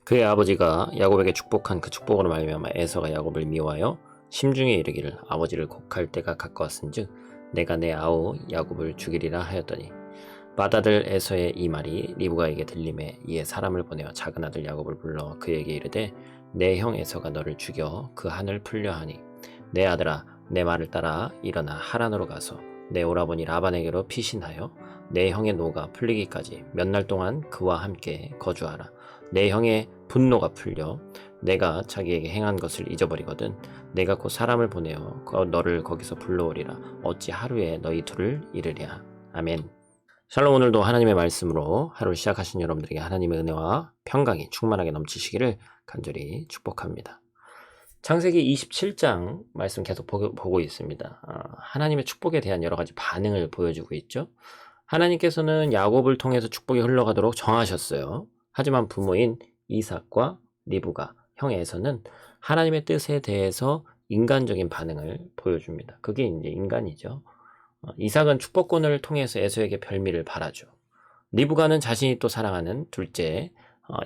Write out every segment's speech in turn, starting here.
그의 아버지가 야곱에게 축복한 그 축복으로 말미암아 에서가 야곱을 미워하여 심중에 이르기를 아버지를 곡할 때가 가까웠은즉 내가 내 아우 야곱을 죽이리라 하였더니 맏아들 에서의 이 말이 리브가에게 들림에 이에 사람을 보내어 작은 아들 야곱을 불러 그에게 이르되 내 형 에서가 너를 죽여 그 한을 풀려 하니 내 아들아 내 말을 따라 일어나 하란으로 가서 내 오라버니 라반에게로 피신하여 내 형의 노가 풀리기까지 몇 날 동안 그와 함께 거주하라. 내 형의 분노가 풀려 내가 자기에게 행한 것을 잊어버리거든 내가 곧 사람을 보내어 너를 거기서 불러오리라. 어찌 하루에 너희 둘을 이르랴. 아멘. 샬롬. 오늘도 하나님의 말씀으로 하루를 시작하신 여러분들에게 하나님의 은혜와 평강이 충만하게 넘치시기를 간절히 축복합니다. 창세기 27장 말씀 계속 보고 있습니다. 하나님의 축복에 대한 여러 가지 반응을 보여주고 있죠. 하나님께서는 야곱을 통해서 축복이 흘러가도록 정하셨어요. 하지만 부모인 이삭과 리브가 형 에서는 하나님의 뜻에 대해서 인간적인 반응을 보여줍니다. 그게 이제 인간이죠. 이삭은 축복권을 통해서 에서에게 별미를 바라죠. 리브가는 자신이 또 사랑하는 둘째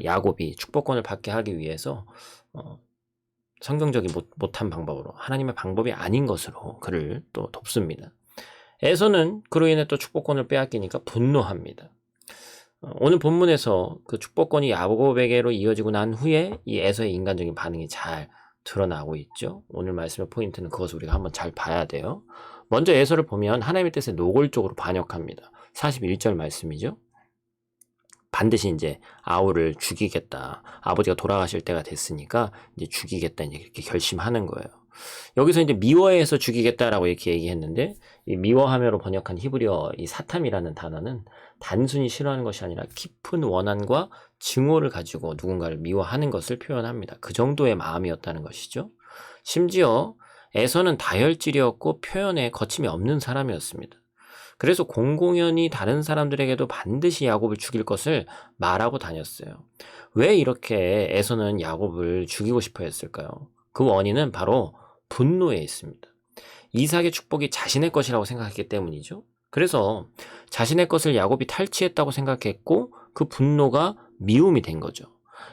야곱이 축복권을 받게 하기 위해서 성경적이 못한 방법으로 하나님의 방법이 아닌 것으로 그를 또 돕습니다. 에서는 그로 인해 또 축복권을 빼앗기니까 분노합니다. 오늘 본문에서 그 축복권이 야곱에게로 이어지고 난 후에 이 에서의 인간적인 반응이 잘 드러나고 있죠. 오늘 말씀의 포인트는 그것을 우리가 한번 잘 봐야 돼요. 먼저 에서를 보면 하나님의 뜻에 노골적으로 반역합니다. 41절 말씀이죠. 반드시 이제 아우를 죽이겠다. 아버지가 돌아가실 때가 됐으니까 이제 죽이겠다. 이제 이렇게 결심하는 거예요. 여기서 이제 미워해서 죽이겠다라고 이렇게 얘기했는데, 이 미워하며로 번역한 히브리어 이 사탐이라는 단어는 단순히 싫어하는 것이 아니라 깊은 원한과 증오를 가지고 누군가를 미워하는 것을 표현합니다. 그 정도의 마음이었다는 것이죠. 심지어 에서는 다혈질이었고 표현에 거침이 없는 사람이었습니다. 그래서 공공연히 다른 사람들에게도 반드시 야곱을 죽일 것을 말하고 다녔어요. 왜 이렇게 에서는 야곱을 죽이고 싶어 했을까요? 그 원인은 바로 분노에 있습니다. 이삭의 축복이 자신의 것이라고 생각했기 때문이죠. 그래서 자신의 것을 야곱이 탈취했다고 생각했고 그 분노가 미움이 된 거죠.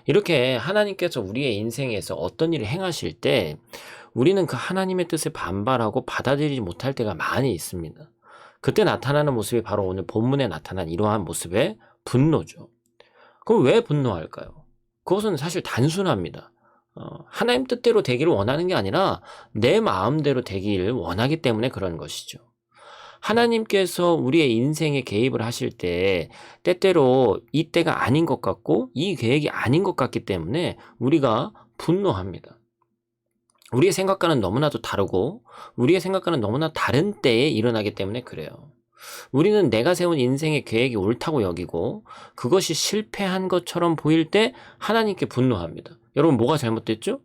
이렇게 하나님께서 우리의 인생에서 어떤 일을 행하실 때 우리는 그 하나님의 뜻을 반발하고 받아들이지 못할 때가 많이 있습니다. 그때 나타나는 모습이 바로 오늘 본문에 나타난 이러한 모습의 분노죠. 그럼 왜 분노할까요? 그것은 사실 단순합니다. 하나님 뜻대로 되기를 원하는 게 아니라 내 마음대로 되기를 원하기 때문에 그런 것이죠. 하나님께서 우리의 인생에 개입을 하실 때 때때로 이 때가 아닌 것 같고 이 계획이 아닌 것 같기 때문에 우리가 분노합니다. 우리의 생각과는 너무나도 다르고 우리의 생각과는 너무나 다른 때에 일어나기 때문에 그래요. 우리는 내가 세운 인생의 계획이 옳다고 여기고 그것이 실패한 것처럼 보일 때 하나님께 분노합니다. 여러분, 뭐가 잘못됐죠?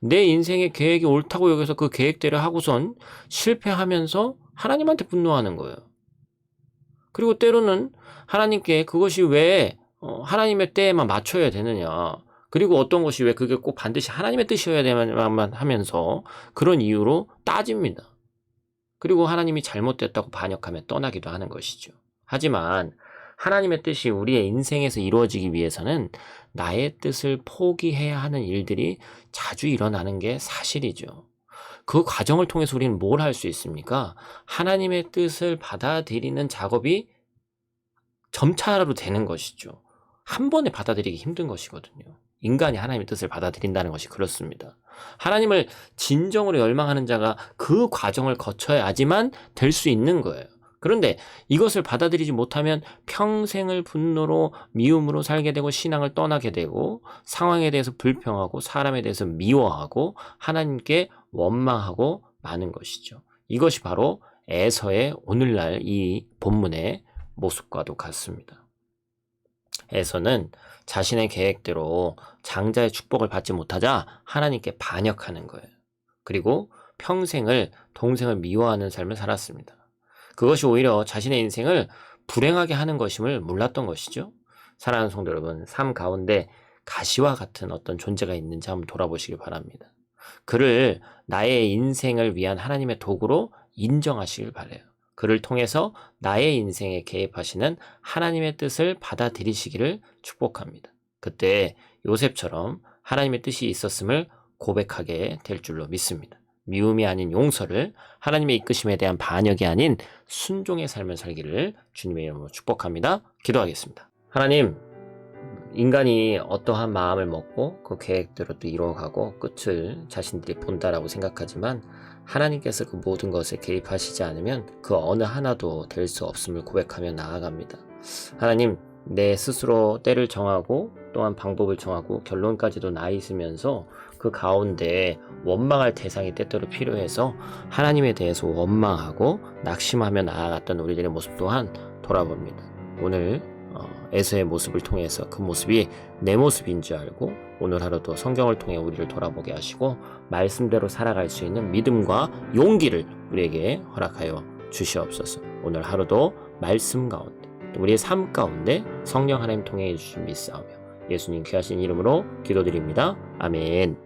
내 인생의 계획이 옳다고 여겨서 그 계획대로 하고선 실패하면서 하나님한테 분노하는 거예요. 그리고 때로는 하나님께 그것이 왜 하나님의 때에만 맞춰야 되느냐, 그리고 어떤 것이 왜 그게 꼭 반드시 하나님의 뜻이어야 되만 하면서 그런 이유로 따집니다. 그리고 하나님이 잘못됐다고 반역하며 떠나기도 하는 것이죠. 하지만 하나님의 뜻이 우리의 인생에서 이루어지기 위해서는 나의 뜻을 포기해야 하는 일들이 자주 일어나는 게 사실이죠. 그 과정을 통해서 우리는 뭘 할 수 있습니까? 하나님의 뜻을 받아들이는 작업이 점차로 되는 것이죠. 한 번에 받아들이기 힘든 것이거든요. 인간이 하나님의 뜻을 받아들인다는 것이 그렇습니다. 하나님을 진정으로 열망하는 자가 그 과정을 거쳐야지만 될 수 있는 거예요. 그런데 이것을 받아들이지 못하면 평생을 분노로 미움으로 살게 되고 신앙을 떠나게 되고 상황에 대해서 불평하고 사람에 대해서 미워하고 하나님께 원망하고 마는 것이죠. 이것이 바로 에서의 오늘날 이 본문의 모습과도 같습니다. 에서는 자신의 계획대로 장자의 축복을 받지 못하자 하나님께 반역하는 거예요. 그리고 평생을 동생을 미워하는 삶을 살았습니다. 그것이 오히려 자신의 인생을 불행하게 하는 것임을 몰랐던 것이죠. 사랑하는 성도 여러분, 삶 가운데 가시와 같은 어떤 존재가 있는지 한번 돌아보시길 바랍니다. 그를 나의 인생을 위한 하나님의 도구로 인정하시길 바라요. 그를 통해서 나의 인생에 개입하시는 하나님의 뜻을 받아들이시기를 축복합니다. 그때 요셉처럼 하나님의 뜻이 있었음을 고백하게 될 줄로 믿습니다. 미움이 아닌 용서를, 하나님의 이끄심에 대한 반역이 아닌 순종의 삶을 살기를 주님의 이름으로 축복합니다. 기도하겠습니다. 하나님, 인간이 어떠한 마음을 먹고 그 계획대로 또 이루어가고 끝을 자신들이 본다라고 생각하지만 하나님께서 그 모든 것에 개입하시지 않으면 그 어느 하나도 될 수 없음을 고백하며 나아갑니다. 하나님, 내 스스로 때를 정하고 또한 방법을 정하고 결론까지도 나 있으면서 그 가운데 원망할 대상이 때때로 필요해서 하나님에 대해서 원망하고 낙심하며 나아갔던 우리들의 모습 또한 돌아봅니다. 오늘 에서의 모습을 통해서 그 모습이 내 모습인 줄 알고 오늘 하루도 성경을 통해 우리를 돌아보게 하시고 말씀대로 살아갈 수 있는 믿음과 용기를 우리에게 허락하여 주시옵소서. 오늘 하루도 말씀 가운데 우리의 삶 가운데 성령 하나님 통해 주신 믿사오며 예수님 귀하신 이름으로 기도드립니다. 아멘.